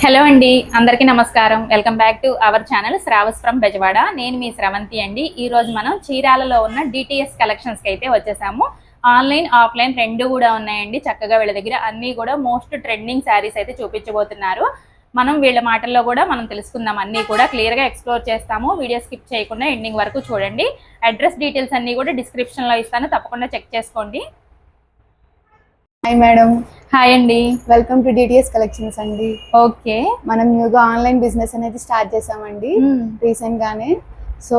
Hello అండి, అందరికీ నమస్కారం. Welcome back to our channel Shravas from Bezawada. నేను మీ స్రవంతి అండి. ఈ రోజు మనం చీరాలలో ఉన్న డిటిఎస్ కలెక్షన్స్కి అయితే వచ్చేసాము. ఆన్లైన్ ఆఫ్లైన్ రెండు కూడా ఉన్నాయండి. చక్కగా వీళ్ళ దగ్గర అన్నీ కూడా మోస్ట్ ట్రెండింగ్ శారీస్ అయితే చూపించబోతున్నారు. మనం వీళ్ళ మాటల్లో కూడా మనం తెలుసుకుందాం. అన్నీ కూడా క్లియర్గా ఎక్స్ప్లోర్ చేస్తాము. వీడియో స్కిప్ చేయకుండా ఎండింగ్ వరకు చూడండి. అడ్రస్ డీటెయిల్స్ అన్నీ కూడా డిస్క్రిప్షన్లో ఇస్తాను, తప్పకుండా చెక్ చేసుకోండి. Hi madam. హాయ్ అండి, వెల్కమ్ టు డిటిఎస్ కలెక్షన్స్ అండి. ఓకే, మనం న్యూగా ఆన్లైన్ బిజినెస్ అనేది స్టార్ట్ చేసామండి రీసెంట్ గానే. సో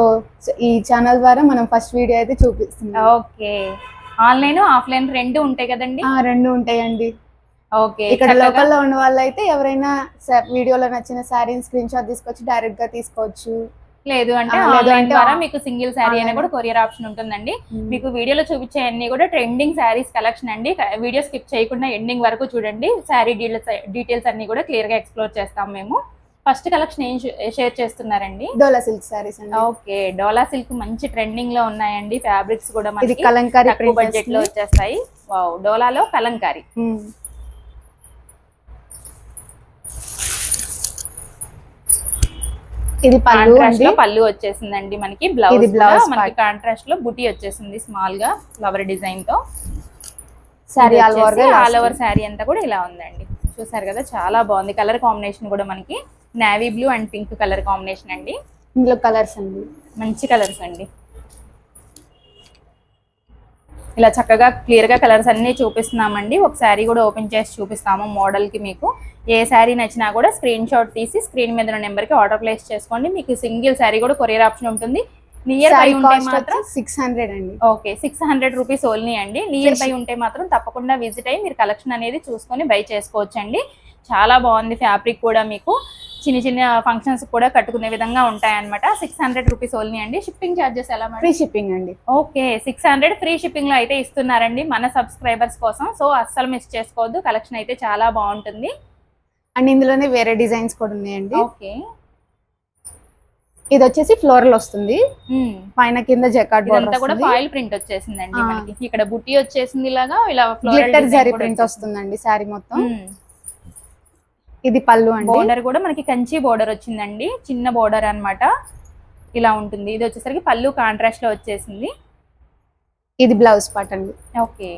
ఈ ఛానల్ ద్వారా మనం ఫస్ట్ వీడియో అయితే చూపిస్తున్నాం. ఓకే, ఆన్లైన్ ఆఫ్లైన్ రెండు ఉంటాయి కదండి? రెండు ఉంటాయండి. ఓకే, ఇక్కడ లోకల్ లో ఉన్న వాళ్ళైతే ఎవరైనా వీడియోలో నచ్చిన శారీ స్క్రీన్ షాట్ తీసుకొచ్చి డైరెక్ట్ గా తీసుకోవచ్చు. లేదు అంటే ఆన్లైన్ ద్వారా మీకు సింగిల్ శారీ అయినా కూడా కొరియర్ ఆప్షన్ ఉంటుందండి. మీకు వీడియోలో చూపించే అన్ని కూడా ట్రెండింగ్ శారీస్ కలెక్షన్ అండి. వీడియో స్కిప్ చేయకుండా ఎండింగ్ వరకు చూడండి. శారీ డీటెయిల్స్ అన్ని కూడా క్లియర్ గా ఎక్స్ప్లోర్ చేస్తాం మేము. ఫస్ట్ కలెక్షన్ ఏం షేర్ చేస్తున్నారండి? డోలా సిల్క్ శారీస్ అండి. ఓకే, డోలా సిల్క్ మంచి ట్రెండింగ్ లో ఉన్నాయండి. ఫ్యాబ్రిక్స్ కూడా మనకి కలంకారీ బడ్జెట్ లో వచ్చేస్తాయి. వావ్, డోలాలో కలంకారీ. ఇది పళ్ళు వచ్చేసిందండి మనకి. బ్లౌజ్ మనకి కాంట్రాస్ట్ లో బుటీ వచ్చేసింది స్మాల్ గా ఫ్లవర్ డిజైన్ తో. సారీ ఆల్ ఓవర్ శారీ అంతా కూడా ఇలా ఉందండి. చూసారు కదా, చాలా బాగుంది. కలర్ కాంబినేషన్ కూడా మనకి navy blue and pink colour combination అండి. ఇందులో కలర్స్ అండి, మంచి కలర్స్ అండి. ఇలా చక్కగా క్లియర్ గా కలర్స్ అన్ని చూపిస్తున్నామండి. ఒక శారీ కూడా ఓపెన్ చేసి చూపిస్తాము మోడల్ కి. మీకు ఏ శారీ నచ్చినా కూడా స్క్రీన్ షాట్ తీసి స్క్రీన్ మీద ఉన్న నెంబర్ కి ఆర్డర్ ప్లేస్ చేసుకోండి. మీకు సింగిల్ శారీ కూడా కొరియర్ ఆప్షన్ ఉంటుంది. నియర్ బై ఉంటే మాత్రం 600 అండి. ఓకే, 600 రూపీస్ ఓన్లీ అండి. నియర్ బై ఉంటే మాత్రం తప్పకుండా విజిట్ అయ్యి మీరు కలెక్షన్ అనేది చూసుకొని బై చేసుకోవచ్చండి. చాలా బాగుంది. ఫ్యాబ్రిక్ కూడా మీకు చిన్న చిన్న ఫంక్షన్స్ కూడా కట్టుకునే విధంగా ఉంటాయన్నమాట. 600 రూపీస్ ఓన్లీ అండి. షిప్పింగ్ ఛార్జెస్ ఎలా? ఫ్రీ షిప్పింగ్ అండి. ఓకే, 600 ఫ్రీ షిప్పింగ్ లో అయితే ఇస్తున్నారండి మన సబ్స్క్రైబర్స్ కోసం. సో అస్సలు మిస్ చేసుకోవద్దు. కలెక్షన్ అయితే చాలా బాగుంటుంది. అండ్ ఇందులోనే వేరే డిజైన్స్ కూడా ఉన్నాయండి. ఓకే, ఇది వచ్చేసి ఫ్లోరల్ వస్తుంది, పైన కింద జకార్డ్ బోర్డర్ కూడా ఫాయిల్ ప్రింట్ వచ్చేసిందండి మనకి. ఇక్కడ బుట్టి వచ్చేసింది, ఇలాగా ఇలా గ్లిట్టర్ జరీ ప్రింట్ వస్తుందండి శారీ మొత్తం. ఇది పళ్ళు అండి. బోర్డర్ కూడా మనకి కంచి బోర్డర్ వచ్చిందండి, చిన్న బోర్డర్ అన్నమాట. ఇలా ఉంటుంది. ఇది వచ్చేసరికి పళ్ళు కాంట్రాస్ట్ లో వచ్చేసింది. ఇది బ్లౌజ్ పార్ట్ అండి. ఓకే,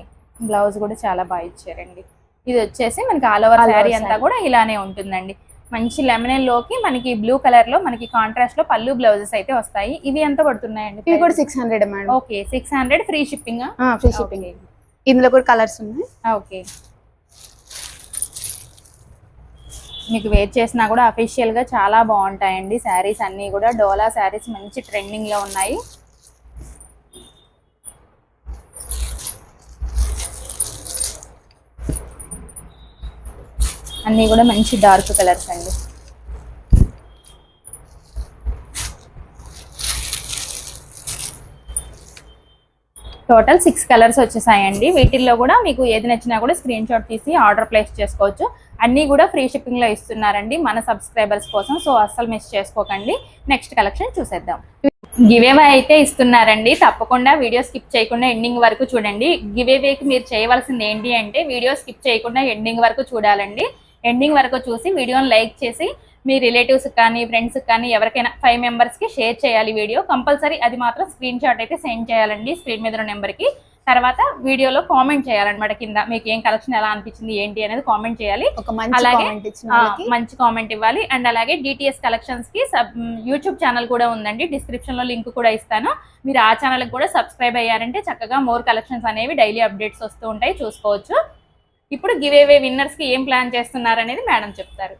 బ్లౌజ్ కూడా చాలా బాగా ఇచ్చారండి. ఇది వచ్చేసి మనకి ఆల్ ఓవర్ శారీ అంతా కూడా ఇలానే ఉంటుందండి. మంచి లెమన్ లోకి మనకి బ్లూ కలర్ లో మనకి కాంట్రాస్ట్ లో పళ్ళు బ్లౌజెస్ అయితే వస్తాయి. ఇవి ఎంత పడుతున్నాయండి? ఇవి కూడా 600 madam. Okay, 600 free shipping. Free shipping. ఇందులో కూడా కలర్స్ ఉన్నాయి. ఓకే, మీకు వేర్ చేసినా కూడా అఫీషియల్ గా చాలా బాగుంటాయండి శారీస్ అన్ని కూడా. డోలా శారీస్ మంచి ట్రెండింగ్ లో ఉన్నాయి. అన్నీ కూడా మంచి డార్క్ కలర్స్ అండి. టోటల్ 6 కలర్స్ వచ్చేసాయండి. వీటిల్లో కూడా మీకు ఏది నచ్చినా కూడా స్క్రీన్ షాట్ తీసి ఆర్డర్ ప్లేస్ చేసుకోవచ్చు. అన్నీ కూడా ఫ్రీ షిప్పింగ్ లో ఇస్తున్నారండి మన సబ్స్క్రైబర్స్ కోసం. సో అస్సలు మిస్ చేసుకోకండి. నెక్స్ట్ కలెక్షన్ చూసేద్దాం. గివేవే అయితే ఇస్తున్నారండి. తప్పకుండా వీడియో స్కిప్ చేయకుండా ఎండింగ్ వరకు చూడండి. గివేవేకి మీరు చేయవలసింది ఏంటి అంటే వీడియో స్కిప్ చేయకుండా ఎండింగ్ వరకు చూడాలండి. ఎండింగ్ వరకు చూసి వీడియోని లైక్ చేసి మీ రిలేటివ్స్ కానీ ఫ్రెండ్స్ కానీ ఎవరికైనా 5 మెంబర్స్కి షేర్ చేయాలి వీడియో. కంపల్సరీ అది మాత్రం స్క్రీన్ షాట్ అయితే సెండ్ చేయాలండి స్క్రీన్ మీద ఉన్న నెంబర్కి. తర్వాత వీడియోలో కామెంట్ చేయాలన్నమాట. కింద మీకు ఏం కలెక్షన్ ఎలా అనిపించింది ఏంటి అనేది కామెంట్ చేయాలి. అలాగే మంచి కామెంట్ ఇవ్వాలి. అండ్ అలాగే డిటిఎస్ కలెక్షన్స్ కి యూట్యూబ్ ఛానల్ కూడా ఉందండి. డిస్క్రిప్షన్ లో లింక్ కూడా ఇస్తాను. మీరు ఆ ఛానల్ కూడా సబ్స్క్రైబ్ అయ్యారంటే చక్కగా మోర్ కలెక్షన్స్ అనేవి డైలీ అప్డేట్స్ వస్తూ ఉంటాయి, చూసుకోవచ్చు. ఇప్పుడు గివేవే విన్నర్స్ కి ఏం ప్లాన్ చేస్తున్నారు అనేది మేడం చెప్తారు.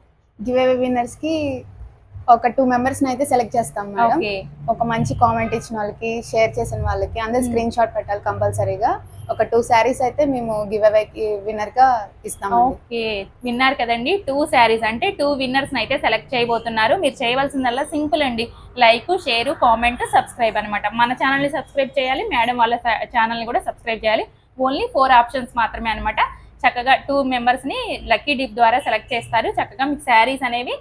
గివేవే విన్నర్స్ కి ఒక 2 మెంబర్స్ అయితే సెలెక్ట్ చేస్తాం మేడం. ఒక మంచి కామెంట్ ఇచ్చిన వాళ్ళకి, షేర్ చేసిన వాళ్ళకి అందరు స్క్రీన్ షాట్ పెట్టాలి కంపల్సరీగా. ఒక 2 శారీస్ అయితే మేము గివేవే విన్నర్ గా ఇస్తాం. ఓకే, విన్నర్ కదండి. 2 శారీస్ అంటే 2 విన్నర్స్ అయితే సెలెక్ట్ చేయబోతున్నారు. మీరు చేయవలసిందల్లా సింపుల్ అండి. లైక్, షేర్, కామెంట్, సబ్స్క్రైబ్ అనమాట. మన ఛానల్ ని సబ్స్క్రైబ్ చేయాలి, మేడం వాళ్ళ ఛానల్ ని కూడా సబ్స్క్రైబ్ చేయాలి. ఓన్లీ 4 ఆప్షన్స్ మాత్రమే అనమాట. చక్కగా 2 మెంబర్స్ ని లక్కీ డిప్ ద్వారా సెలెక్ట్ చేస్తారు. చక్కగా మీకు శారీస్ అనేవి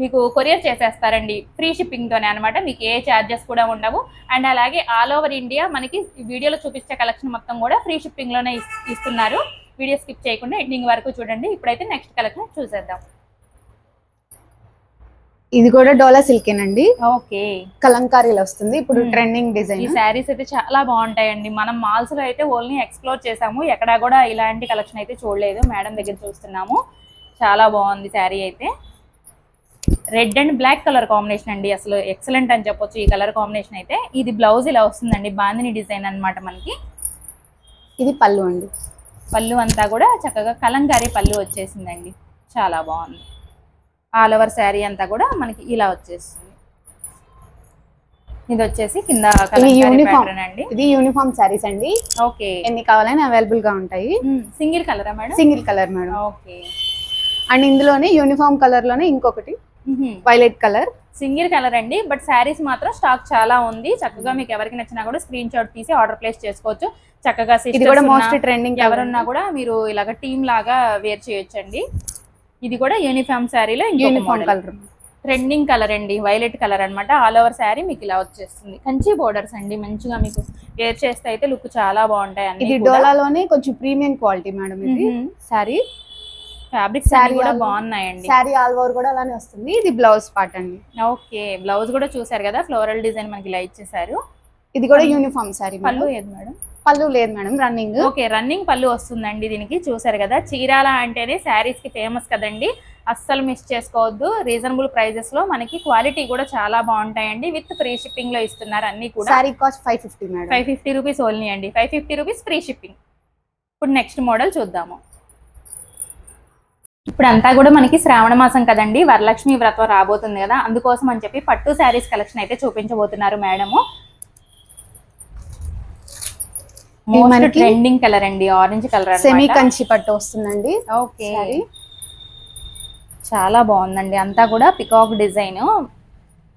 మీకు కొరియర్ చేసేస్తారండి ఫ్రీ షిప్పింగ్ తోనే అనమాట. మీకు ఏ ఛార్జెస్ కూడా ఉండవు. అండ్ అలాగే ఆల్ ఓవర్ ఇండియా మనకి వీడియోలో చూపించే కలెక్షన్ మొత్తం కూడా ఫ్రీ షిప్పింగ్ లోనే ఇస్తున్నారు. వీడియో స్కిప్ చేయకుండా ఎండింగ్ వరకు చూడండి. ఇప్పుడైతే నెక్స్ట్ కలెక్షన్ చూసేద్దాం. ఇది కూడా డోలా సిల్కేనండి, ఓకే. కలంకారీలో వస్తుంది ఇప్పుడు Hmm. ట్రెండింగ్ ఈ డిజైన్. శారీస్ అయితే చాలా బాగుంటాయండి. మనం మాల్స్ లో అయితే ఓన్లీ ఎక్స్ప్లోర్ చేసాము, ఎక్కడా కూడా ఇలాంటి కలెక్షన్ అయితే చూడలేదు. మేడం దగ్గర చూస్తున్నాము. చాలా బాగుంది శారీ అయితే. Red and black colour combination అండి, అసలు ఎక్సలెంట్ అని చెప్పొచ్చు ఈ కలర్ కాంబినేషన్ అయితే. ఇది బ్లౌజ్ ఇలా వస్తుందండి, బాందిని డిజైన్ అన్నమాట మనకి. ఇది పళ్ళు అండి. పళ్ళు అంతా కూడా చక్కగా కలంకారీ పళ్ళు వచ్చేసిందండి, చాలా బాగుంది. ఆల్ ఓవర్ శారీ అంతా కూడా మనకి ఇలా వచ్చేస్తుంది. ఇది వచ్చేసి కింద కలంకారీ యూనిఫామ్ ప్యాటర్న్ అండి. ఇది యూనిఫామ్ శారీస్ అండి, ఓకే. ఎన్ని కావాలని అవైలబుల్ గా ఉంటాయి. Single cholera madam? Single colour madam. Okay. And ఇందులోనే యూనిఫామ్ కలర్ లోనే ఇంకొకటి వైలెట్ కలర్. సింగిల్ కలర్ అండి, బట్ శారీస్ మాత్రం స్టాక్ చాలా ఉంది. చక్కగా మీకు ఎవరికి నచ్చినా కూడా స్క్రీన్ షాట్ తీసి ఆర్డర్ ప్లేస్ చేసుకోవచ్చు. చక్కగా ఇది కూడా మోస్ట్ ట్రెండింగ్, ఎవరున్నా కూడా మీరు ఇలాగ టీమ్ లాగా వేర్ చేయొచ్చండి. ఇది కూడా యూనిఫామ్ శారీలో యూనిఫామ్ కలర్, ట్రెండింగ్ కలర్ అండి, వైలెట్ కలర్ అన్నమాట. ఆల్ ఓవర్ శారీ మీకు ఇలా వచ్చేస్తుంది. కంచి బోర్డర్స్ అండి, మంచిగా మీకు వేర్ చేస్తే అయితే లుక్ చాలా బాగుంటాయి. ఇది డోలాలోనే కొంచెం ప్రీమియం క్వాలిటీ మేడం. ఇది శారీ ఫ్యాబ్రిక్స్ శారీ కూడా బాగున్నాయండి. శారీ ఆల్ ఓవర్ కూడా అలానే వస్తుంది. ఇది బ్లౌజ్ పార్ట్ అండి. ఓకే. బ్లౌజ్ కూడా చూసారు కదా, ఫ్లోరల్ డిజైన్ మనకి ఇలా ఇచ్చేసారు. ఇది కూడా యూనిఫామ్ శారీ. పళ్ళు ఏది మేడం? పళ్ళు లేదు మేడం, రన్నింగ్. ఓకే, రన్నింగ్ పళ్ళు వస్తుందండి దీనికి. చూసారు కదా, చీరాల అంటేనే శారీస్ కి ఫేమస్ కదండి, అస్సలు మిస్ చేసుకోవద్దు. రీజనబుల్ ప్రైజెస్ లో మనకి క్వాలిటీ కూడా చాలా బాగుంటాయండి. విత్ ఫ్రీ షిప్పింగ్ లో ఇస్తున్నారు అన్ని కూడా. Sari cost 550 madam. 550 rupees only అండి, 550 రూపీస్ ఫ్రీ షిప్పింగ్. ఇప్పుడు నెక్స్ట్ మోడల్ చూద్దాము. ఇప్పుడు అంతా కూడా మనకి శ్రావణ మాసం కదండి, వరలక్ష్మి వ్రతం రాబోతుంది కదా, అందుకోసం అని చెప్పి పట్టు శారీస్ కలెక్షన్ అయితే చూపించబోతున్నారు మేడము. ట్రెండింగ్ కలర్ అండి, ఆరెంజ్ కలర్, సెమీ కంచి పట్టు వస్తుందండి. ఓకే, చాలా బాగుందండి. అంతా కూడా పికాక్ డిజైన్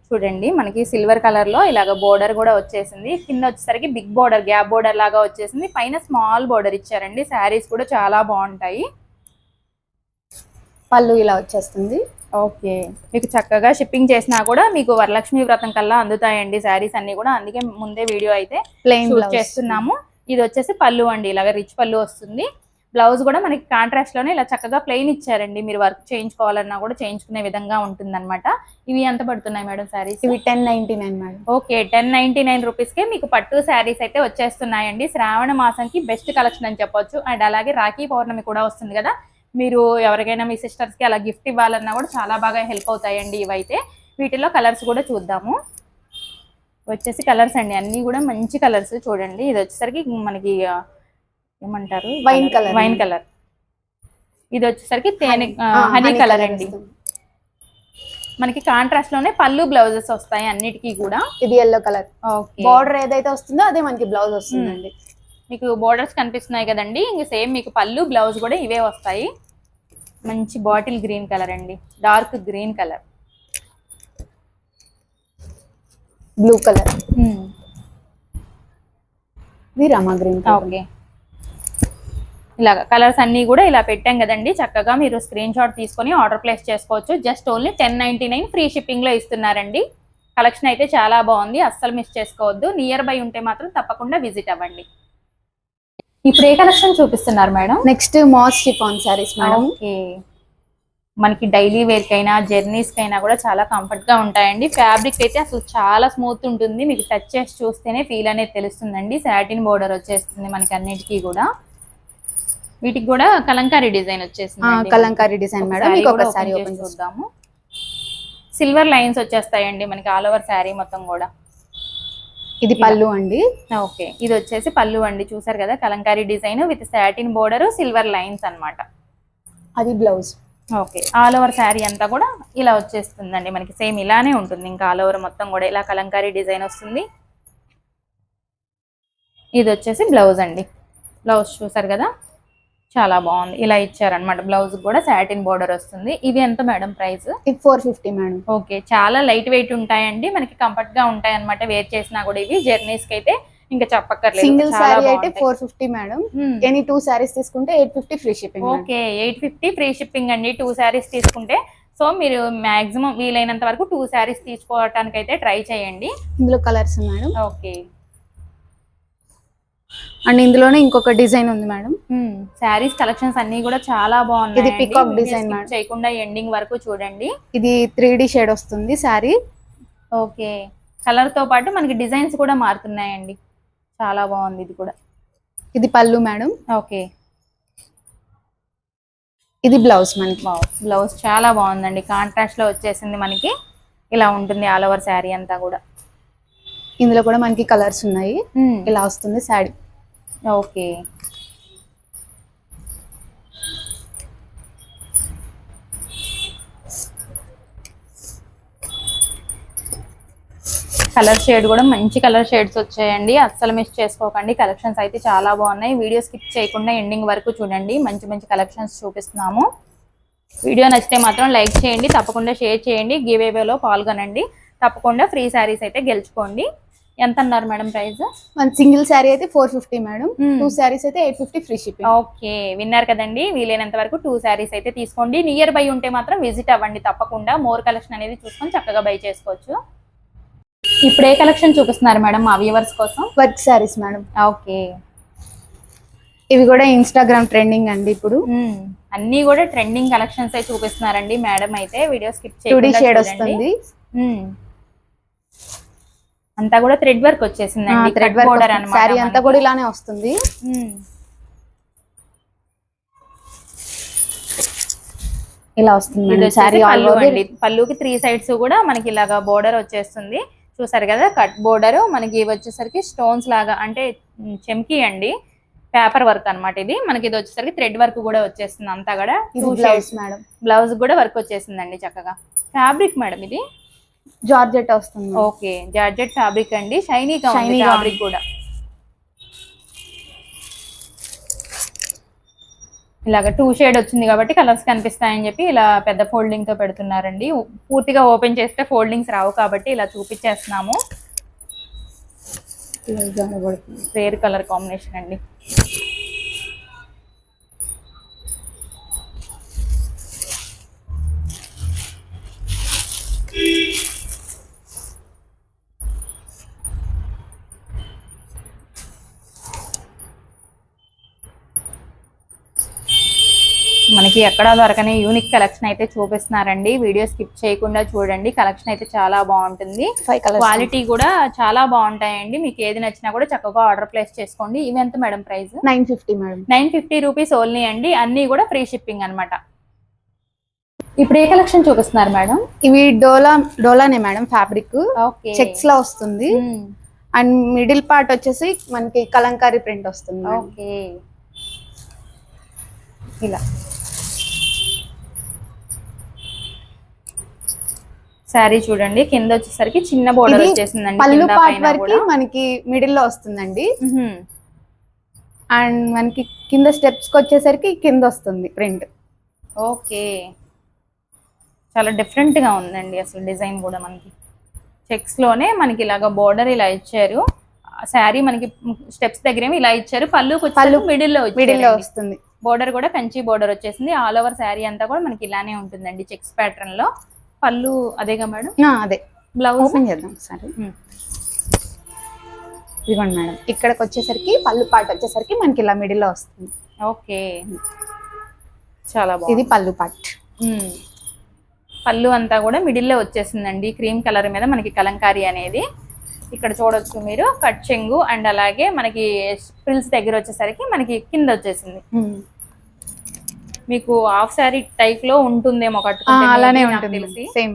చూడండి, మనకి సిల్వర్ కలర్ లో ఇలాగ బోర్డర్ కూడా వచ్చేసింది. కింద వచ్చేసరికి బిగ్ బోర్డర్, గ్యాప్ బోర్డర్ లాగా వచ్చేసింది. పైన స్మాల్ బోర్డర్ ఇచ్చారండి. శారీస్ కూడా చాలా బాగుంటాయి. పళ్ళు ఇలా వచ్చేస్తుంది. ఓకే, మీకు చక్కగా షిప్పింగ్ చేసినా కూడా మీకు వరలక్ష్మి వ్రతం కల్లా అందుతాయండి శారీస్ అన్ని కూడా. అందుకే ముందే వీడియో అయితే షూట్ చేస్తున్నాము. ఇది వచ్చేసి పళ్ళు అండి, ఇలాగ రిచ్ పళ్ళు వస్తుంది. బ్లౌజ్ కూడా మనకి కాంట్రాస్ట్ లోనే ఇలా చక్కగా ప్లెయిన్ ఇచ్చారండి. మీరు వర్క్ చేయించుకోవాలన్నా కూడా చేయించుకునే విధంగా ఉంటుంది అనమాట. ఇవి ఎంత పడుతున్నాయి మేడం శారీస్? ఇవి 1099 మేడం. ఓకే, 1099 రూపీస్ కే మీకు పట్టు శారీస్ అయితే వచ్చేస్తున్నాయండి. శ్రావణ మాసంకి బెస్ట్ కలెక్షన్ అని చెప్పొచ్చు. అండ్ అలాగే రాఖీ పౌర్ణమి కూడా వస్తుంది కదా, మీరు ఎవరికైనా మీ సిస్టర్స్ కి అలా గిఫ్ట్ ఇవ్వాలన్నా కూడా చాలా బాగా హెల్ప్ అవుతాయండి ఇవైతే. వీటిలో కలర్స్ కూడా చూద్దాము. వచ్చేసి కలర్స్ అండి, అన్ని కూడా మంచి కలర్స్ చూడండి. ఇది వచ్చేసరికి మనకి ఏమంటారు, వైన్ కలర్. Wine colour. ఇది వచ్చేసరికి తేనె హనీ కలర్ అండి. మనకి కాంట్రాస్ట్ లోనే పళ్ళు బ్లౌజెస్ వస్తాయి అన్నిటికీ కూడా. ఇది ఎల్లో కలర్. బార్డర్ ఏదైతే వస్తుందో అదే మనకి బ్లౌజ్ వస్తుందండి. మీకు బోర్డర్స్ కనిపిస్తున్నాయి కదండి, ఇంక సేమ్ మీకు పళ్ళు బ్లౌజ్ కూడా ఇవే వస్తాయి. మంచి బాటిల్ గ్రీన్ కలర్ అండి, dark green colour, blue colour, ఇది రామా గ్రీన్. ఓకే, ఇలాగ కలర్స్ అన్ని కూడా ఇలా పెట్టాం కదండి. చక్కగా మీరు స్క్రీన్ షాట్ తీసుకొని ఆర్డర్ ప్లేస్ చేసుకోవచ్చు. జస్ట్ ఓన్లీ 1099 ఫ్రీ షిప్పింగ్ లో ఇస్తున్నారండి. కలెక్షన్ అయితే చాలా బాగుంది, అస్సలు మిస్ చేసుకోవద్దు. నియర్ బై ఉంటే మాత్రం తప్పకుండా విజిట్ అవ్వండి. ఇప్పుడు ఏ కలెక్షన్ చూపిస్తున్నారు madam? Next mass chiffon saris madam. Okay, మనకి డైలీ వేర్ కైనా జర్నీస్ కైనా కూడా చాలా కంఫర్ట్ గా ఉంటాయండి. ఫ్యాబ్రిక్ అయితే అసలు చాలా స్మూత్ ఉంటుంది, మీకు టచ్ చేసి చూస్తేనే ఫీల్ అనేది తెలుస్తుందండి. సాటిన్ బోర్డర్ వచ్చేస్తుంది మనకి అన్నిటికీ కూడా. వీటికి కూడా కలంకారీ డిజైన్ వచ్చేసింది. Kalamkari design madam. మీకు ఒకసారి ఓపెన్ చూద్దాము. సిల్వర్ లైన్స్ వచ్చేస్తాయండి మనకి ఆల్ ఓవర్ శారీ మొత్తం కూడా. ఇది పళ్ళు అండి. ఓకే, ఇది వచ్చేసి పళ్ళు అండి. చూసారు కదా, Kalamkari design with satin border, silver lines అన్నమాట. అది blouse. Okay, all over sari అంతా కూడా ఇలా వచ్చేస్తుందండి మనకి. సేమ్ ఇలానే ఉంటుంది ఇంకా ఆల్ ఓవర్ మొత్తం కూడా ఇలా కలంకారీ డిజైన్ వస్తుంది. ఇది వచ్చేసి బ్లౌజ్ అండి. బ్లౌజ్ చూసారు కదా, చాలా బాగుంది. ఇలా ఇచ్చారనమాట. బ్లౌజ్ కూడా సాటిన్ బోర్డర్ వస్తుంది. ఇది ఎంత మేడం ప్రైస్? ఇది 450 మేడం. ఓకే, చాలా లైట్ వెయిట్ ఉంటాయండి, మనకి కంఫర్ట్ గా ఉంటాయి అనమాట. వేర్ చేసినా కూడా ఇవి జర్నీస్ కి అయితే ఇంకా చెప్పక్కర్లేదు. సింగిల్ సారీ అయితే 450 మేడం. ఎనీ 2 సారీస్ తీసుకుంటే 850 free shipping. Okay, 850 free shipping అండి 2 సారీస్ తీసుకుంటే. సో మీరు మాక్సిమం వీలైనంత వరకు 2 సారీస్ తీసుకోవడానికి అయితే ట్రై చేయండి. ఇందులో కలర్స్ మేడం. ఓకే, అండ్ ఇందులోనే ఇంకొక డిజైన్ ఉంది మేడం. శారీస్ కలెక్షన్స్ అన్ని కూడా చాలా బాగున్నాయి. ఇది పికాక్ డిజైన్ మేడం. చేయకుండా ఎండింగ్ వరకు చూడండి. ఇది 3D షేడ్ వస్తుంది శారీ. ఓకే, కలర్ తో పాటు మనకి డిజైన్స్ కూడా మారుతున్నాయండి. చాలా బాగుంది ఇది కూడా. ఇది పళ్ళు మేడం. ఓకే, ఇది బ్లౌజ్ మనకి. బ్లౌజ్ చాలా బాగుందండి, కాంట్రాస్ట్ లో వచ్చేసింది మనకి. ఇలా ఉంటుంది ఆల్ ఓవర్ శారీ అంతా కూడా. ఇందులో కూడా మనకి కలర్స్ ఉన్నాయి. ఇలా వస్తుంది శారీ. ఓకే, కలర్ షేడ్ కూడా మంచి కలర్ షేడ్స్ వచ్చాయండి. అస్సలు మిస్ చేసుకోకండి. కలెక్షన్స్ అయితే చాలా బాగున్నాయి. వీడియో స్కిప్ చేయకుండా ఎండింగ్ వరకు చూడండి. మంచి మంచి కలెక్షన్స్ చూపిస్తున్నాము. వీడియో నచ్చితే మాత్రం లైక్ చేయండి, తప్పకుండా షేర్ చేయండి, గివ్ అవేలో పాల్గొనండి. తప్పకుండా ఫ్రీ శారీస్ అయితే గెలుచుకోండి. ఎంత అన్నారు మేడం ప్రైస్? మన సింగిల్ శారీ అయితే 450 మేడం. 2 శారీస్ అయితే 850 ఫ్రీ షిప్పింగ్. ఓకే, విన్నారు కదండి. వీలైనంత వరకు 2 శారీస్ అయితే తీసుకోండి. నియర్ బై ఉంటే మాత్రం విజిట్ అవ్వండి తప్పకుండా. మోర్ కలెక్షన్ అనేది చూసుకొని చక్కగా బై చేసుకోవచ్చు. ఇప్పుడు ఏ కలెక్షన్ చూపిస్తున్నారు మేడం మా వ్యూవర్స్ కోసం? Work saris madam. ఓకే, ఇవి కూడా ఇన్స్టాగ్రామ్ ట్రెండింగ్ అండి ఇప్పుడు. అన్ని కూడా ట్రెండింగ్ కలెక్షన్స్ అయితే చూపిస్తున్నారండి మేడం అయితే. వీడియో స్కిప్ 2D షేడ్ వస్తుంది. అంతా కూడా థ్రెడ్ వర్క్ వచ్చేసిందండి. థ్రెడ్ వర్క్ అన్నమాట. శారీ అంతా కూడా ఇలానే వస్తుంది. ఇలా వస్తుంది శారీ ఆల్ ఓవర్. పళ్ళుకి 3 సైడ్స్ కూడా మనకి ఇలాగా బోర్డర్ వచ్చేస్తుంది. చూసారు కదా, కట్ బోర్డర్ మనకి వచ్చేసరికి స్టోన్స్ లాగా, అంటే చెమ్కీ అండి, పేపర్ వర్క్ అన్నమాట ఇది. మనకి ఇది వచ్చేసరికి థ్రెడ్ వర్క్ కూడా వచ్చేస్తుంది. అంతా కూడా బ్లౌజ్ మేడం. బ్లౌజ్ కూడా వర్క్ వచ్చేసిందండి చక్కగా. ఫ్యాబ్రిక్ మేడం ఇది జార్జెట్ వస్తుంది. ఓకే, జార్జెట్ ఫ్యాబ్రిక్ అండి. షైనీగా ఉంది ఫ్యాబ్రిక్ కూడా. ఇలాగ 2 షేడ్ వచ్చింది కాబట్టి కలర్స్ కనిపిస్తాయని చెప్పి ఇలా పెద్ద ఫోల్డింగ్ తో పెడుతున్నారండి. పూర్తిగా ఓపెన్ చేస్తే ఫోల్డింగ్స్ రావు కాబట్టి ఇలా చూపించేస్తున్నాము. రేర్ కలర్ కాంబినేషన్ అండి. మనకి ఎక్కడా దొరకని యూనిక్ కలెక్షన్ అయితే చూపిస్తున్నారండి. వీడియో స్కిప్ చేయకుండా చూడండి. కలెక్షన్ అయితే చాలా బాగుంటుంది. క్వాలిటీ కూడా చాలా బాగుంటాయండి. మీకు ఏది నచ్చినా కూడా చక్కగా ఆర్డర్ ప్లేస్ చేసుకోండి. ఇవి ఎంత madam price? 950 madam. 950 rupees only అండి. అన్ని కూడా ఫ్రీ షిప్పింగ్ అన్నమాట. ఇప్పుడు ఏ కలెక్షన్ చూపిస్తున్నారు మేడం? ఇవి డోలానే మేడం ఫ్యాబ్రిక్. చెక్స్ లో వస్తుంది. అండ్ మిడిల్ పార్ట్ వచ్చేసి మనకి కలంకారీ ప్రింట్ వస్తుంది. ఓకే, ఇలా శారీ చూడండి. కింద వచ్చేసరికి చిన్న బోర్డర్ వచ్చేసిందండి. పళ్ళు పార్ట్ వరకు మనకి మిడిల్ లో వస్తుందండి. అండ్ మనకి కింద స్టెప్స్ కి వచ్చేసరికి కింద వస్తుంది ప్రింట్. ఓకే, చాలా డిఫరెంట్ గా ఉందండి అసలు డిజైన్ కూడా. మనకి చెక్స్ లోనే మనకి ఇలాగా బోర్డర్ ఇలా ఇచ్చారు. శారీ మనకి స్టెప్స్ దగ్గర ఇలా ఇచ్చారు. పళ్ళు మిడిల్ లో వస్తుంది. బోర్డర్ కూడా కంచి బోర్డర్ వచ్చేసింది. ఆల్ ఓవర్ శారీ అంతా కూడా మనకి ఇలానే ఉంటుందండి చెక్స్ ప్యాటర్న్ లో. పళ్ళు అదేగా మేడం? అదే. బ్లౌజ్ ఓపెన్ చేద్దాం ఒకసారి. ఇదిగోండి మేడం, ఇక్కడికి వచ్చేసరికి పళ్ళు పార్ట్ వచ్చేసరికి మనకి ఇలా మిడిల్ లో వస్తుంది. ఓకే, చాలా బాగుంది. ఇది పళ్ళు పార్ట్. పళ్ళు అంతా కూడా మిడిల్ లో వచ్చేసిందండి. క్రీమ్ కలర్ మీద మనకి కలంకారీ అనేది ఇక్కడ చూడొచ్చు మీరు. కట్ చెంగు అండ్ అలాగే మనకి ఫ్రిల్స్ దగ్గర వచ్చేసరికి మనకి కింద వచ్చేసింది. మీకు హాఫ్ శారీ టైప్ లో ఉంటుందేమో కట్టుకుంటే. అలానే ఉంటుంది సేమ్.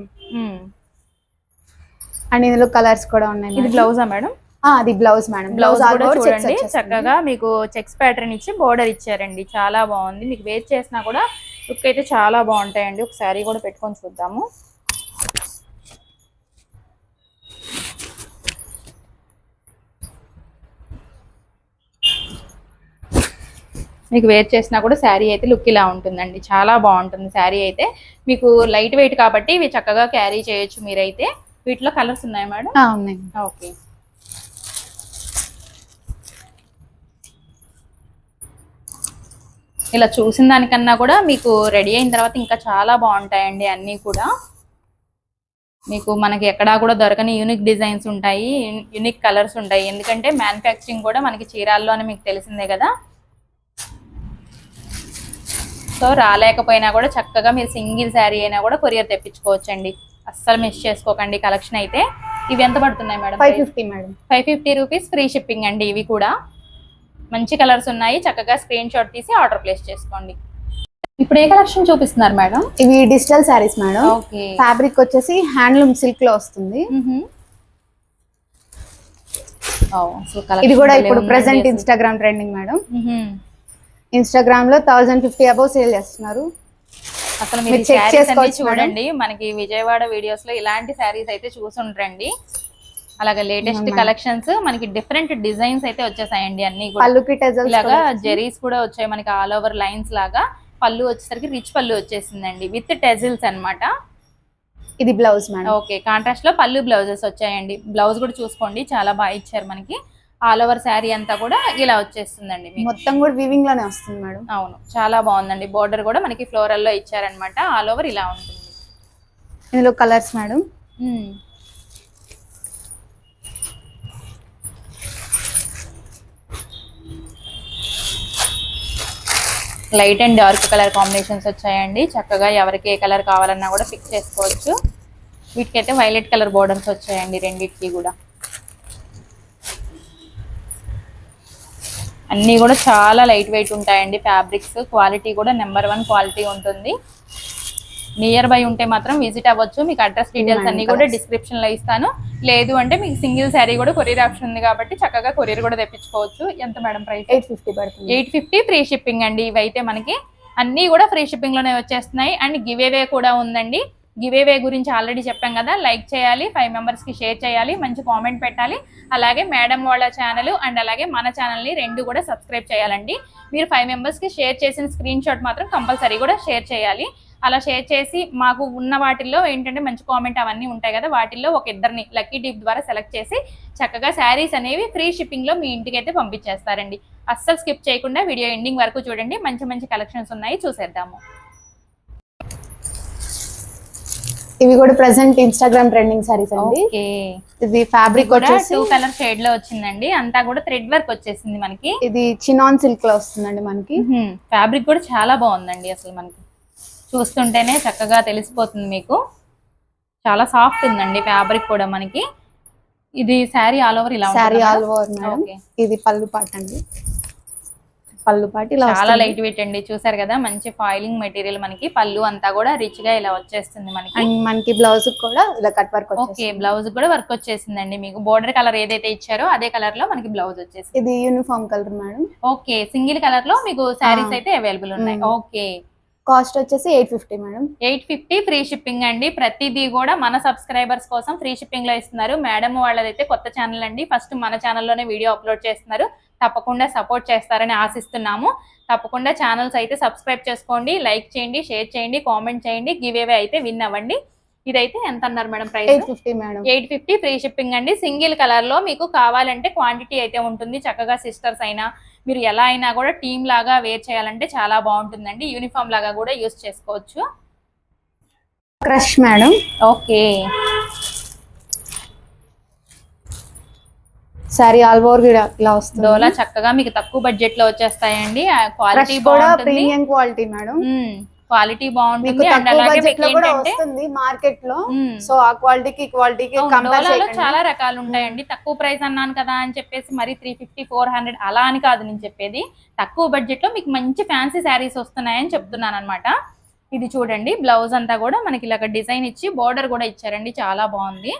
అండ్ ఇందులో కలర్స్ కూడా ఉన్నాయి. ఇది బ్లౌజా మేడం? అది బ్లౌజ్ మేడం. బ్లౌజ్ కూడా చూడండి చక్కగా మీకు చెక్స్ ప్యాటర్న్ ఇచ్చి బోర్డర్ ఇచ్చారండి. చాలా బాగుంది. మీకు వేర్ చేసినా కూడా లుక్ అయితే చాలా బాగుంటాయండి. ఒక శారీ కూడా పెట్టుకొని చూద్దాము. మీకు వేర్ చేసినా కూడా శారీ అయితే లుక్ ఇలా ఉంటుందండి. చాలా బాగుంటుంది శారీ అయితే. మీకు లైట్ వెయిట్ కాబట్టి ఇవి చక్కగా క్యారీ చేయొచ్చు మీరైతే. వీటిలో కలర్స్ ఉన్నాయా మేడం? ఉన్నాయి. ఓకే, ఇలా చూసిన దానికన్నా కూడా మీకు రెడీ అయిన తర్వాత ఇంకా చాలా బాగుంటాయండి అన్నీ కూడా. మీకు మనకి ఎక్కడా కూడా దొరకని యూనిక్ డిజైన్స్ ఉంటాయి, యూనిక్ కలర్స్ ఉంటాయి. ఎందుకంటే మ్యానుఫ్యాక్చరింగ్ కూడా మనకి చీరాల్లో అని మీకు తెలిసిందే కదా. సో రాలేకపోయినా కూడా చక్కగా మీరు సింగిల్ శారీ అయినా కూడా కొరియర్ తెప్పించుకోవచ్చండి. అస్సలు మిస్ చేసుకోకండి కలెక్షన్ అయితే. ఇవి ఎంత పడుతున్నాయి madam? 550 madam. 550 rupees free shipping అండి. ఇవి కూడా మంచి కలర్స్ ఉన్నాయి. చక్కగా స్క్రీన్ షాట్ తీసి ఆర్డర్ ప్లేస్ చేసుకోండి. ఇప్పుడు ఏ కలెక్షన్ చూపిస్తున్నారు మేడం? ఇవి digital saris madam. Okay. Fabric వచ్చేసి హ్యాండ్లూమ్ సిల్క్ లో వస్తుంది. ఇది కూడా ఇప్పుడు present Instagram trending madam. Instagram లో 1050 అబౌవ్ సేల్ చేస్తున్నారు. అసలు మీరు చెక్ చేసుకోవచ్చు చూడండి. మనకి విజయవాడ వీడియోస్ లో ఇలాంటి శారీస్ అయితే చూసుంటారండి. అలాగే లేటెస్ట్ కలెక్షన్స్ మనకి డిఫరెంట్ డిజైన్స్ అయితే వచ్చేసాయండి. అన్ని కూడా ఇలాగా జెరీస్ కూడా వచ్చాయి మనకి ఆల్ ఓవర్ లైన్స్ లాగా. పళ్ళు వచ్చేసరికి రిచ్ పళ్ళు వచ్చేసిందండి విత్ టెజిల్స్ అన్నమాట. ఇది బ్లౌజ్ మేడం. ఓకే, కాంట్రాస్ట్ లో పళ్ళు బ్లౌజెస్ వచ్చాయండి. బ్లౌజ్ కూడా చూసుకోండి చాలా బాగా ఇచ్చారు మనకి. ఆల్ ఓవర్ శారీ అంతా కూడా ఇలా వచ్చేస్తుందండి. మొత్తం కూడా వీవింగ్ లోనే వస్తుంది మేడం. అవును, చాలా బాగుందండి. బోర్డర్ కూడా మనకి ఫ్లోరల్ లో ఇచ్చారనమాట. ఆల్ ఓవర్ ఇలా ఉంటుంది. ఇందులో colours madam. Light and dark colour combinations వచ్చాయండి. చక్కగా ఎవరికి ఏ కలర్ కావాలన్నా కూడా ఫిక్స్ చేసుకోవచ్చు. వీటికైతే వైలెట్ కలర్ బోర్డర్స్ వచ్చాయండి రెండింటికి కూడా. అన్నీ కూడా చాలా లైట్ వెయిట్ ఉంటాయండి. ఫ్యాబ్రిక్స్ క్వాలిటీ కూడా నెంబర్ 1 క్వాలిటీ ఉంటుంది. నియర్ బై ఉంటే మాత్రం విజిట్ అవ్వచ్చు. మీకు అడ్రస్ డీటెయిల్స్ అన్ని కూడా డిస్క్రిప్షన్ లో ఇస్తాను. లేదు అంటే మీకు సింగిల్ శారీ కూడా కొరియర్ ఆప్షన్ ఉంది కాబట్టి చక్కగా కొరియర్ కూడా తెప్పించుకోవచ్చు. ఎంత మేడం ప్రైస్? 850 పడుతుంది. 850 ఫ్రీ షిప్పింగ్ అండి. ఇవైతే మనకి అన్నీ కూడా ఫ్రీ షిప్పింగ్ లోనే వచ్చేస్తున్నాయి. అండ్ గివ్ అవే కూడా ఉందండి. గివ్ అవే గురించి ఆల్రెడీ చెప్పాం కదా. లైక్ చేయాలి, 5 మెంబర్స్ కి షేర్ చేయాలి, మంచి కామెంట్ పెట్టాలి. అలాగే మేడం వాళ్ళ ఛానల్ అండ్ అలాగే మన ఛానల్ని 2 కూడా సబ్స్క్రైబ్ చేయాలండి. మీరు 5 మెంబర్స్ కి షేర్ చేసిన స్క్రీన్ షాట్ మాత్రం కంపల్సరీ కూడా షేర్ చేయాలి. అలా షేర్ చేసి మాకు ఉన్న వాటిల్లో ఏంటంటే మంచి కామెంట్ అవన్నీ ఉంటాయి కదా, వాటిల్లో ఒక ఇద్దరిని లక్కీ డిప్ ద్వారా సెలెక్ట్ చేసి చక్కగా శారీస్ అనేవి ఫ్రీ షిప్పింగ్ లో మీ ఇంటికి అయితే పంపించేస్తారండి. అస్సలు స్కిప్ చేయకుండా వీడియో ఎండింగ్ వరకు చూడండి. మంచి మంచి కలెక్షన్స్ ఉన్నాయి, చూసేద్దాము. ఇవి కూడా ప్రెసెంట్ ఇన్స్టాగ్రామ్ ట్రెండింగ్ సారీస్ అండి. ఇది ఫ్యాబ్రిక్ వచ్చేసి 2 కలర్ షేడ్ లో వచ్చిందండి. అంతా కూడా థ్రెడ్ వర్క్ వచ్చేసింది మనకి. ఇది చినాన్ సిల్క్ లో వస్తుందండి మనకి. ఫ్యాబ్రిక్ కూడా చాలా బాగుందండి. అసలు మనకి చూస్తుంటేనే చక్కగా తెలిసిపోతుంది మీకు. చాలా సాఫ్ట్ ఉందండి ఫ్యాబ్రిక్ కూడా మనకి. ఇది శారీ ఆల్ ఓవర్ ఇలా శారీ ఆల్ ఓవర్ మేడం. ఇది పళ్ళు పాట అండి. పళ్ళు పాటు ఇలా చాలా లైట్ వెయిట్ అండి. చూసారు కదా, మంచి ఫాయిలింగ్ మెటీరియల్ మనకి. పళ్ళు అంతా కూడా రిచ్ గా ఇలా వచ్చేస్తుంది మనకి. అండ్ మనకి బ్లౌజ్ కూడా ఇలా కట్ వర్క్ వచ్చేసింది. ఓకే, బ్లౌజ్ కూడా వర్క్ వచ్చేసిందండి. మీకు బోర్డర్ కలర్ ఏదైతే ఇచ్చారో అదే కలర్ లో మనకి బ్లౌజ్ వచ్చేసింది. ఇది uniform colour madam. Okay, single colour లో మీకు శారీస్ అయితే అవైలబుల్ ఉన్నాయి. ఓకే, కాస్ట్ వచ్చేసి 850 మేడం. 850 ఫ్రీ షిప్పింగ్ అండి. ప్రతిదీ కూడా మన సబ్స్క్రైబర్స్ కోసం ఫ్రీ షిప్పింగ్ లో ఇస్తున్నారు. మేడం వాళ్ళదైతే కొత్త ఛానల్ అండి. ఫస్ట్ మన ఛానల్లోనే వీడియో అప్లోడ్ చేస్తున్నారు. తప్పకుండా సపోర్ట్ చేస్తారని ఆశిస్తున్నాము. తప్పకుండా ఛానల్స్ అయితే సబ్స్క్రైబ్ చేసుకోండి, లైక్ చేయండి, షేర్ చేయండి, కామెంట్ చేయండి. గివ్ అవే అయితే విన్ అవ్వండి. ఇదైతే ఎంత అన్నారు madam price? 850 madam. 850 free shipping అండి. సింగిల్ కలర్ లో మీకు కావాలంటే క్వాంటిటీ అయితే ఉంటుంది. చక్కగా సిస్టర్స్ అయినా మీరు ఎలా అయినా కూడా టీమ్ లాగా వేర్ చేయాలంటే చాలా బాగుంటుందండి. యూనిఫామ్ లాగా కూడా యూస్ చేసుకోవచ్చు. Crush madam. Okay, sorry all over ఇలా వస్తుంది. డోలా చక్కగా మీకు తక్కువ బడ్జెట్ లో వచ్చేస్తాయండి. క్వాలిటీ కూడా ప్రీమియం క్వాలిటీ మేడం. క్వాలిటీ బాగుంటుంది. అండ్ అలాగే వస్తుంది మార్కెట్ లో. సో ఆ క్వాలిటీకి కంపేర్ చాలా రకాలు ఉంటాయండి. తక్కువ ప్రైస్ అన్నాను కదా అని చెప్పేసి మరి 350 400 అలా అని కాదు నేను చెప్పేది. తక్కువ బడ్జెట్ లో మీకు మంచి ఫ్యాన్సీ శారీస్ వస్తున్నాయని చెప్తున్నాను అనమాట. ఇది చూడండి, బ్లౌజ్ అంతా కూడా మనకి ఇలాగ డిజైన్ ఇచ్చి బోర్డర్ కూడా ఇచ్చారండి. చాలా బాగుంది.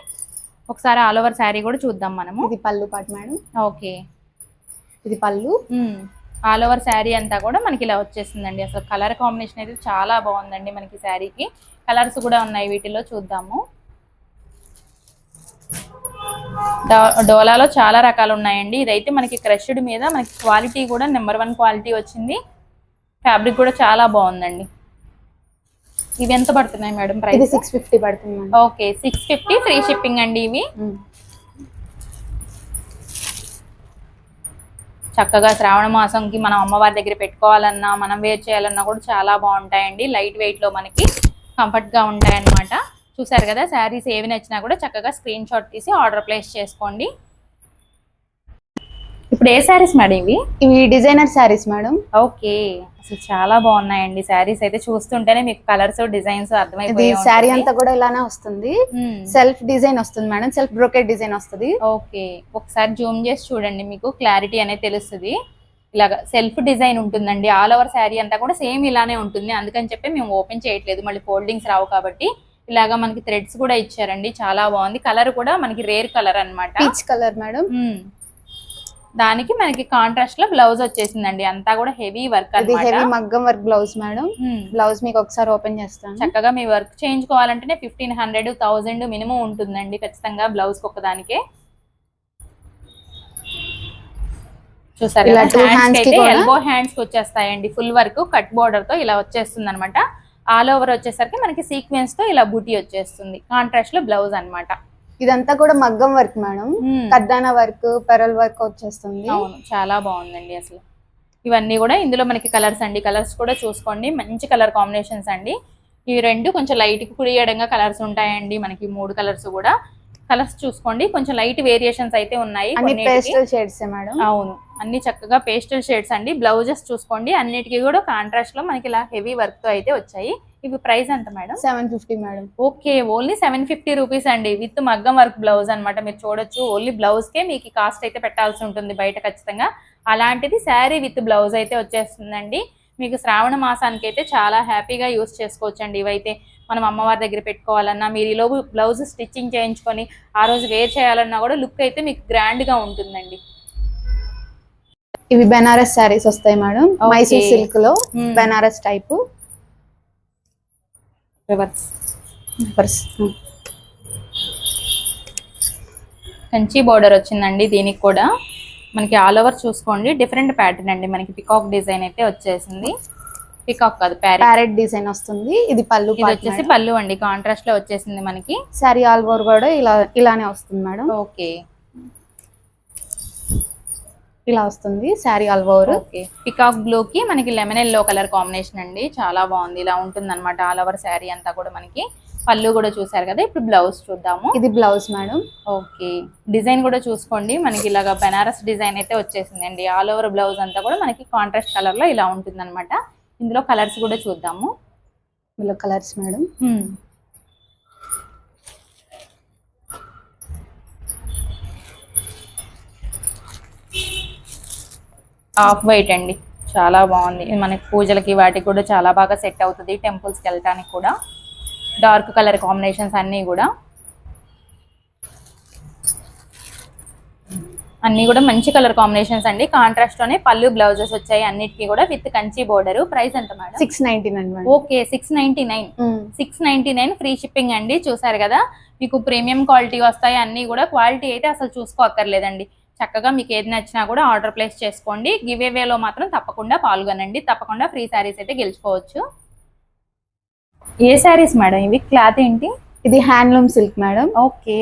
ఒకసారి ఆల్ ఓవర్ శారీ కూడా చూద్దాం మనము. ఇది పళ్ళు పాట మేడం. ఓకే, ఇది పళ్ళు. ఆల్ ఓవర్ శారీ అంతా కూడా మనకి ఇలా వచ్చేసిందండి. అసలు కలర్ కాంబినేషన్ అయితే చాలా బాగుందండి మనకి. శారీకి కలర్స్ కూడా ఉన్నాయి, వీటిలో చూద్దాము. డోలాలో చాలా రకాలు ఉన్నాయండి. ఇదైతే మనకి క్రష్డ్ మీద మనకి క్వాలిటీ కూడా నెంబర్ 1 క్వాలిటీ వచ్చింది. ఫ్యాబ్రిక్ కూడా చాలా బాగుందండి. ఇవి ఎంత పడుతున్నాయి మేడం ప్రైస్? 650 పడుతుంది. ఓకే, 650 ఫ్రీ షిప్పింగ్ అండి. ఇవి చక్కగా శ్రావణ మాసంకి మనం అమ్మవారి దగ్గర పెట్టుకోవాలన్నా మనం వేర్ చేయాలన్నా కూడా చాలా బాగుంటాయండి. లైట్ వెయిట్ లో మనకి కంఫర్ట్ గా ఉంటాయి అన్నమాట. చూసారు కదా, శారీస్ ఏవి నచ్చినా కూడా చక్కగా స్క్రీన్ షాట్ తీసి ఆర్డర్ ప్లేస్ చేసుకోండి. ఇప్పుడు ఏ శారీస్ మేడం ఇవి? ఇవి డిజైనర్ శారీస్ మేడం. ఓకే, అసలు చాలా బాగున్నాయండి శారీస్ అయితే. చూస్తుంటేనే మీకు కలర్స్ డిజైన్స్ ఇది అర్థమైపోయి శారీ అంతా కూడా ఇలానే వస్తుంది. సెల్ఫ్ డిజైన్ వస్తుంది మేడం, సెల్ఫ్ బ్రోకెట్ డిజైన్ వస్తుంది. ఓకే, ఒకసారి జూమ్ చేసి చూడండి, మీకు క్లారిటీ అనేది తెలుస్తుంది. ఇలాగా సెల్ఫ్ డిజైన్ ఉంటుందండి. ఆల్ ఓవర్ శారీ అంతా కూడా సేమ్ ఇలానే ఉంటుంది. అందుకని చెప్పి మేము ఓపెన్ చేయట్లేదు, మళ్ళీ ఫోల్డింగ్స్ రావు కాబట్టి. ఇలాగా మనకి థ్రెడ్స్ కూడా ఇచ్చారండి, చాలా బాగుంది. కలర్ కూడా మనకి రేర్ కలర్ అన్నమాట, పీచ్ కలర్ మేడం. దానికి మనకి కాంట్రాస్ట్ లో బ్లౌజ్ వచ్చేసిందండి. అంతా కూడా హెవీ వర్క్ అన్నమాట. హెవీ మగ్గం వర్క్ బ్లౌజ్ మేడం. బ్లౌజ్ మీకు ఒకసారి ఓపెన్ చేస్తాను. చక్కగా మీ వర్క్ చేయించుకోవాలంటేనే 1500 1000 మినిమం ఉంటుందండి ఖచ్చితంగా బ్లౌజ్ ఒక్కదానికే. చూసారు ఎల్బో హ్యాండ్స్ కి వచ్చేస్తాయండి. ఫుల్ వర్క్ కట్ బోర్డర్ తో ఇలా వచ్చేస్తుంది అనమాట. ఆల్ ఓవర్ వచ్చేసరికి మనకి సీక్వెన్స్ తో ఇలా బూటీ వచ్చేస్తుంది. కాంట్రాస్ట్ లో బ్లౌజ్ అన్నమాట. ఇదంతా కూడా మగ్గం వర్క్ మేడం. కద్దానా వర్క్, పెరల్ వర్క్ వచ్చేస్తుంది. అవును, చాలా బాగుందండి అసలు. ఇవన్నీ కూడా ఇందులో మనకి కలర్స్ అండి. కలర్స్ కూడా చూసుకోండి, మంచి కలర్ కాంబినేషన్స్ అండి. ఇవి రెండు కొంచెం లైట్ కుడియడంగా కలర్స్ ఉంటాయండి. మనకి 3 కలర్స్ కూడా. కలర్స్ చూసుకోండి, కొంచెం లైట్ వేరియేషన్స్ అయితే ఉన్నాయి. అవును, అన్ని చక్కగా పేస్టల్ షేడ్స్ అండి. బ్లౌజెస్ చూసుకోండి, అన్నిటికీ కూడా కాంట్రాస్ట్ లో మనకి ఇలా హెవీ వర్క్ తో అయితే వచ్చాయి. ఇవి ప్రైస్ ఎంత madam? 750 madam. Okay, only 750 rupees అండి, విత్ మగ్గం వర్క్ బ్లౌజ్ అనమాట. మీరు చూడొచ్చు, ఓన్లీ బ్లౌజ్ కే మీకు కాస్ట్ అయితే పెట్టాల్సి ఉంటుంది బయట ఖచ్చితంగా. అలాంటిది శారీ విత్ బ్లౌజ్ అయితే వచ్చేస్తుందండి. మీకు శ్రావణ మాసానికి అయితే చాలా హ్యాపీగా యూస్ చేసుకోవచ్చు అండి. ఇవైతే మనం అమ్మవారి దగ్గర పెట్టుకోవాలన్నా, మీరు ఈలోపు బ్లౌజ్ స్టిచ్చింగ్ చేయించుకొని ఆ రోజు వేర్ చేయాలన్నా కూడా లుక్ అయితే మీకు గ్రాండ్ గా ఉంటుందండి. ఇవి బెనారస్ శారీస్ వస్తాయి మేడం. మైసూర్ సిల్క్ లో బెనారస్ టైప్. కంచి బోర్డర్ వచ్చిందండి దీనికి కూడా. మనకి ఆల్ ఓవర్ చూసుకోండి, డిఫరెంట్ ప్యాటర్న్ అండి. మనకి పికాక్ డిజైన్ అయితే వచ్చేసింది. పికాక్ కాదు, ప్యారెట్ డిజైన్ వస్తుంది. ఇది పళ్ళు, ఇది వచ్చేసి పళ్ళు అండి. కాంట్రాస్ట్ లో వచ్చేసింది మనకి. శారీ ఆల్ ఓవర్ కూడా ఇలానే వస్తుంది మేడం. ఓకే, ఇలా వస్తుంది sari all over. Okay, peacock blue కి మనకి లెమన్ ఎల్లో కలర్ కాంబినేషన్ అండి. చాలా బాగుంది. ఇలా ఉంటుంది అనమాట ఆల్ ఓవర్ శారీ అంతా కూడా. మనకి పళ్ళు కూడా చూసారు కదా. ఇప్పుడు బ్లౌజ్ చూద్దాము. ఇది బ్లౌజ్ మేడం. ఓకే, డిజైన్ కూడా చూసుకోండి, మనకి ఇలాగా బెనారస్ డిజైన్ అయితే వచ్చేసిందండి. ఆల్ ఓవర్ బ్లౌజ్ అంతా కూడా మనకి కాంట్రాస్ట్ కలర్ లో ఇలా ఉంటుంది అనమాట. ఇందులో కలర్స్ కూడా చూద్దాము. ఇందులో కలర్స్ మేడం. ఆఫ్ వైట్ అండి, చాలా బాగుంది. మనకి పూజలకి వాటికి కూడా చాలా బాగా సెట్ అవుతుంది. టెంపుల్స్కి వెళ్ళటానికి కూడా. డార్క్ కలర్ కాంబినేషన్స్ అన్నీ కూడా మంచి కలర్ కాంబినేషన్స్ అండి. కాంట్రాస్ట్ లోనే పళ్ళు బ్లౌజెస్ వచ్చాయి అన్నిటికీ కూడా, విత్ కంచి బోర్డర్. ప్రైస్ ఎంత మేడం? 699. ఓకే, 699 ఫ్రీ షిప్పింగ్ అండి. చూసారు కదా, మీకు ప్రీమియం క్వాలిటీ వస్తాయి అన్ని కూడా. క్వాలిటీ అయితే అసలు చూసుకోక్కర్లేదండి. చక్కగా మీకు ఏది నచ్చినా కూడా ఆర్డర్ ప్లేస్ చేసుకోండి. గివ్ అవేలో మాత్రం తప్పకుండా పాల్గొనండి. తప్పకుండా ఫ్రీ శారీస్ అయితే గెలుచుకోవచ్చు. ఏ శారీస్ మేడం ఇవి? క్లాత్ ఏంటి? ఇది హ్యాండ్లూమ్ సిల్క్ మేడం. ఓకే,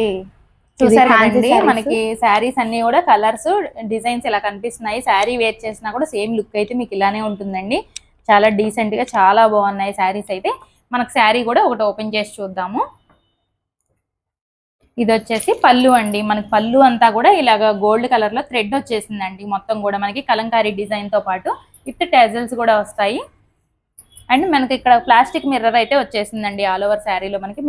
చూసారు కదండి, మనకి శారీస్ అన్ని కూడా కలర్స్ డిజైన్స్ ఇలా కనిపిస్తున్నాయి. శారీ వేర్ చేసినా కూడా సేమ్ లుక్ అయితే మీకు ఇలానే ఉంటుందండి. చాలా డీసెంట్ గా చాలా బాగున్నాయి శారీస్ అయితే. మనకు శారీ కూడా ఒకటి ఓపెన్ చేసి చూద్దాము. ఇది వచ్చేసి పళ్ళు అండి. మనకి పళ్ళు అంతా కూడా ఇలాగ గోల్డ్ కలర్ లో థ్రెడ్ వచ్చేసిందండి. మొత్తం కూడా మనకి కలంకారీ డిజైన్ తో పాటు విత్ టెజల్స్ కూడా వస్తాయి. అండ్ మనకి ఇక్కడ ప్లాస్టిక్ మిర్రర్ అయితే వచ్చేసిందండి ఆల్ ఓవర్ శారీలో. మనకి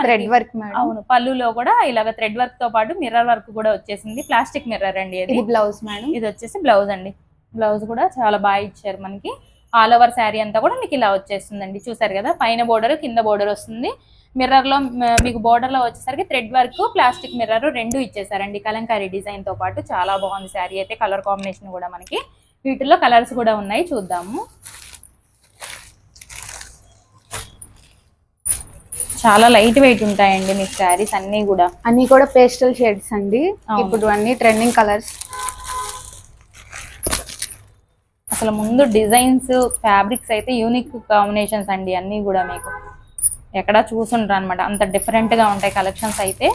థ్రెడ్ వర్క్. అవును, పళ్ళులో కూడా ఇలాగ థ్రెడ్ వర్క్ తో పాటు మిర్రర్ వర్క్ కూడా వచ్చేసింది. ప్లాస్టిక్ మిర్రర్ అండి. ఇది బ్లౌజ్ మేడం. ఇది వచ్చేసి బ్లౌజ్ అండి. బ్లౌజ్ కూడా చాలా బాగా ఇచ్చారు మనకి. ఆల్ ఓవర్ శారీ అంతా కూడా మీకు ఇలా వచ్చేస్తుందండి. చూసారు కదా, పైన బోర్డర్ కింద బోర్డర్ వస్తుంది. మిర్రర్ లో మీకు బోర్డర్ లో వచ్చేసరికి థ్రెడ్ వర్క్, ప్లాస్టిక్ మిర్రర్ రెండు ఇచ్చేసారండి కలంకారీ డిజైన్ తో పాటు. చాలా బాగుంది శారీ అయితే. కలర్ కాంబినేషన్ కూడా మనకి వీటిలో కలర్స్ కూడా ఉన్నాయి, చూద్దాము. చాలా లైట్ వెయిట్ ఉంటాయండి మీకు శారీస్ అన్ని కూడా పేస్టల్ షేడ్స్ అండి. ఇప్పుడు అన్ని ట్రెండింగ్ కలర్స్. అసలు ముందు డిజైన్స్, ఫ్యాబ్రిక్స్ అయితే యూనిక్ కాంబినేషన్స్ అండి. అన్ని కూడా మీకు ఎక్కడా చూసుంటారు అనమాట, అంత డిఫరెంట్ గా ఉంటాయి కలెక్షన్స్ అయితే.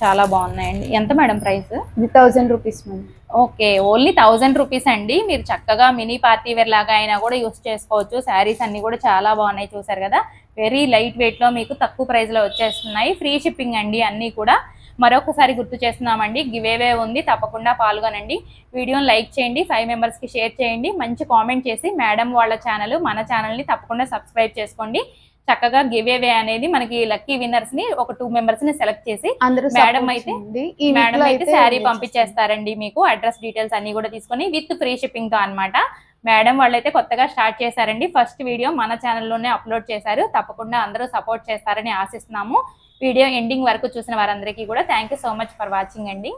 చాలా బాగున్నాయండి. ఎంత మేడం ప్రైస్? ఇది 1000 rupees madam. Okay, only 1000 rupees అండి. మీరు చక్కగా మినీ పార్టీ వేర్ లాగా అయినా కూడా యూస్ చేసుకోవచ్చు. శారీస్ అన్ని కూడా చాలా బాగున్నాయి, చూసారు కదా. వెరీ లైట్ వెయిట్ లో మీకు తక్కువ ప్రైస్ లో వచ్చేస్తున్నాయి. ఫ్రీ షిప్పింగ్ అండి అన్ని కూడా. మరొకసారి గుర్తు చేస్తున్నామండి, గివేవే ఉంది, తప్పకుండా పాల్గొనండి. వీడియోని లైక్ చేయండి, 5 మెంబర్స్కి షేర్ చేయండి, మంచి కామెంట్ చేసి మేడం వాళ్ళ ఛానల్ మన ఛానల్ని తప్పకుండా సబ్స్క్రైబ్ చేసుకోండి. చక్కగా గివేవే అనేది మనకి లక్కీ విన్నర్స్ ని ఒక 2 మెంబర్స్ ని సెలెక్ట్ చేసి మేడం అయితే శారీ పంపించేస్తారండి. మీకు అడ్రస్ డీటెయిల్స్ అన్ని కూడా తీసుకొని విత్ ఫ్రీ షిప్పింగ్ తో అన్నమాట. మేడం వాళ్ళైతే కొత్తగా స్టార్ట్ చేశారండి. ఫస్ట్ వీడియో మన ఛానల్లోనే అప్లోడ్ చేశారు. తప్పకుండా అందరూ సపోర్ట్ చేస్తారని ఆశిస్తున్నాము. వీడియో ఎండింగ్ వరకు చూసిన వారందరికీ కూడా thank you so much for watching అండి.